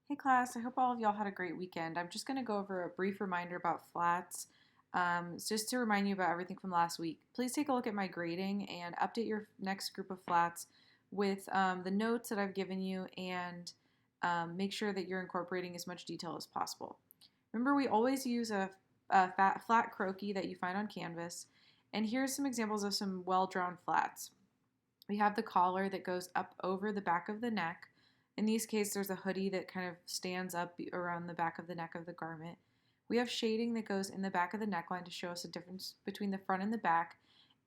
Hey class, I hope all of y'all had a great weekend. I'm just going to go over a brief reminder about flats, just to remind you about everything from last week. Please take a look at my grading and update your next group of flats with the notes that I've given you and make sure that you're incorporating as much detail as possible. Remember, we always use a flat croquis that you find on Canvas, and here's some examples of some well-drawn flats. We have the collar that goes up over the back of the neck. In these cases, there's a hoodie that kind of stands up around the back of the neck of the garment. We have shading that goes in the back of the neckline to show us a difference between the front and the back.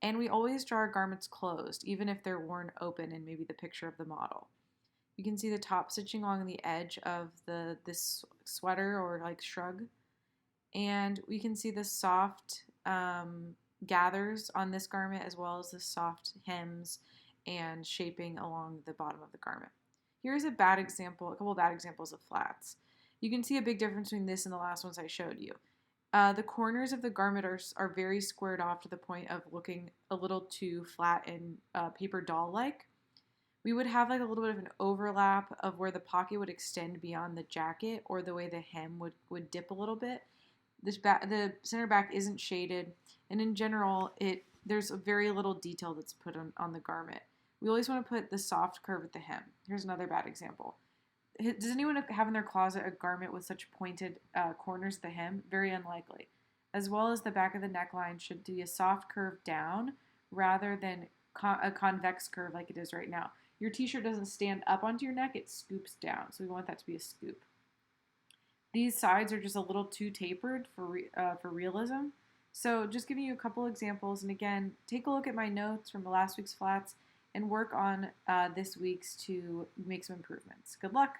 And we always draw our garments closed, even if they're worn open in maybe the picture of the model. You can see the top stitching along the edge of this sweater or like shrug. And we can see the soft gathers on this garment as well as the soft hems and shaping along the bottom of the garment. Here's a bad example, a couple of bad examples of flats. You can see a big difference between this and the last ones I showed you. The corners of the garment are very squared off to the point of looking a little too flat and paper doll-like. We would have like a little bit of an overlap of where the pocket would extend beyond the jacket or the way the hem would dip a little bit. The center back isn't shaded, and in general, there's very little detail that's put on the garment. We always want to put the soft curve at the hem. Here's another bad example. Does anyone have in their closet a garment with such pointed corners at the hem? Very unlikely. As well as the back of the neckline should be a soft curve down rather than a convex curve like it is right now. Your t-shirt doesn't stand up onto your neck, it scoops down. So we want that to be a scoop. These sides are just a little too tapered for realism. So just giving you a couple examples, and again, take a look at my notes from the last week's flats and work on this week's to make some improvements. Good luck!